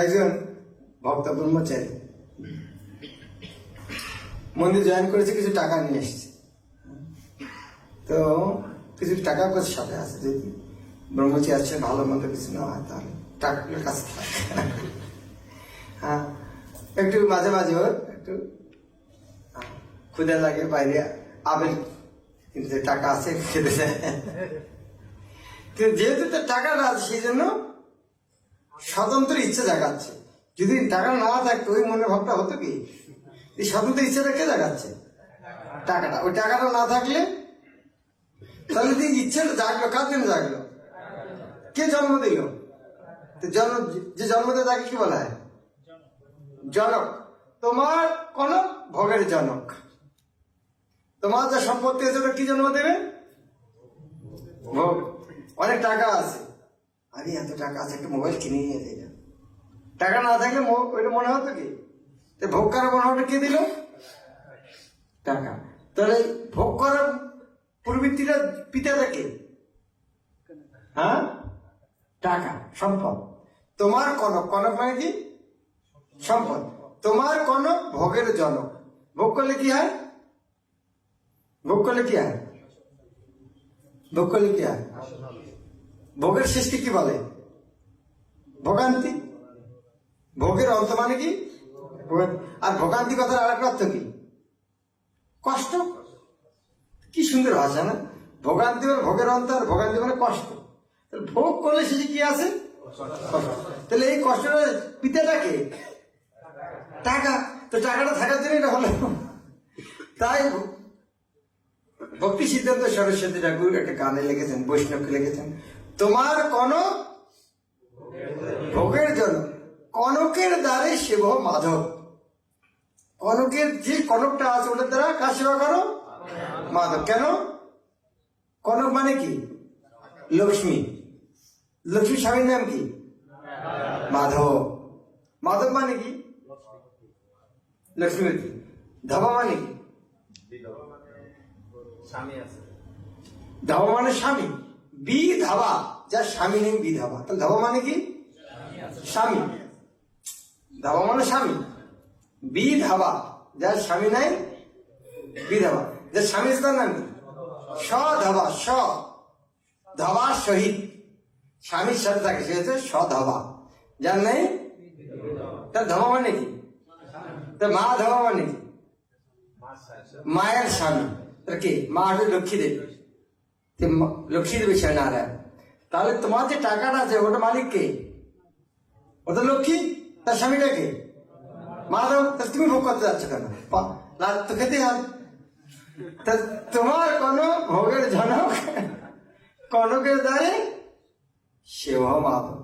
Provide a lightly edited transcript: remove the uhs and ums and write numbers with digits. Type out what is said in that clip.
একজন ভক্ত ব্রহ্মচারী মন্দির জয়েন করেছে, কিছু টাকা নিয়ে এসছে। তো কিছু টাকা কাছে সাথে আছে, যদি ব্রহ্মচারী আছে ভালো মন্দ কিছু না হয় তাহলে টাকাগুলোর কাছে থাকে। হ্যাঁ, একটু মাঝে মাঝে ওর একটু ক্ষুদা লাগে, বাইরে আবেল কিন্তু টাকা আছে খেতে যায়। কিন্তু যেহেতু তার টাকাটা আছে সেই জন্য স্বতন্ত্র ইচ্ছা জাগাচ্ছে। যদি টাকা না থাকতো ওই মনে ভাবটা হতো কি, এই স্বতন্ত্র ইচ্ছাটা কে জাগাচ্ছে? টাকাটা। ওই টাকাটা না থাকলে তাহলে যে ইচ্ছাটা জাগলো, কার জন্য জাগলো? কে জন্ম দিল? যে জন্ম দেয় তাকে কি বলা হয়? জনক। তোমার কনক ভোগের জনক। তোমার যা সম্পত্তি আছে কি জন্ম দেবে? ভোগ। অনেক টাকা আছে, আরে এত টাকা আছে, একটা মোবাইল কিনে নিয়ে যাই। টাকা না থাকলে ওইটা মনে হতো কি? ভোগ করার মনে হতো কে দিল? টাকা। তাহলে ভোগ করার প্রবৃত্তিটা পিতাটা কে? হ্যাঁ, টাকা, সম্পদ। তোমার কনক, কনক মানে কি? সম্পদ। তোমার কনক ভোগের জনক। ভোগ করলে কি হয়? ভোগ করলে কি হয়? ভোগ করলে কি হয়? ভোগের সৃষ্টি কি বলে? ভোগান্তি। ভোগের অন্ত মানে কি? আর ভোগান্তি কথার আর একটা অর্থ কি? কষ্ট। কি সুন্দর ভাষা না? ভোগান্তি মানে ভোগের অন্ত, আর ভোগান্তি মানে কষ্ট। ভোগ করলে শেষে কি আছে? তাহলে এই কষ্টটা পিতাটাকে টাকা। তো টাকাটা থাকার জন্য এটা হলো। তাই ভক্তি সিদ্ধান্ত সরস্বতী ঠাকুর একটা গানে লিখেছেন, বৈষ্ণবকে লিখেছেন, তোমার কনক ভোগের জন্য, কনকের দ্বারে সেব মাধব। কনকের যে কনকটা আছে ওটার দ্বারা কার সেবা করো? মাধব। কেন? কনক মানে কি? লক্ষ্মী। লক্ষ্মী স্বামীর নাম কি? মাধব। মাধব মানে কি? লক্ষ্মী। ধবা মানে কি? ধাবা মানে স্বামী। বি ধাবা, যার স্বামী নেই বিধাবা। তাহলে ধাবা মানে কি? স্বামী। ধাবা মানে স্বামী। বি ধাবা, যার স্বামী নাই বিধাবা। যার স্বামী তার নাম কি? স ধাবা। স ধাবা শহীদ, স্বামীর সাথে থাকে, সে হচ্ছে স ধাবা। যার নেই তার ধাবা মানে কি? তার মা ধাবা মানে কি? মায়ের স্বামী। তার কি? মা হচ্ছে লক্ষ্মী দেবী। লক্ষ্মী দেবী সে নারায়ণ। তাহলে তোমার যে টাকাটা আছে ওটা মালিক কে? ওটা লক্ষ্মী। তার স্বামীটা কে? মাধব। তুমি ভোগ করতে যাচ্ছ কেন? লাভ তো খেতে হবে। তোমার কোন ভোগের জনক, কনকের দ্বারে সেবা মাধব।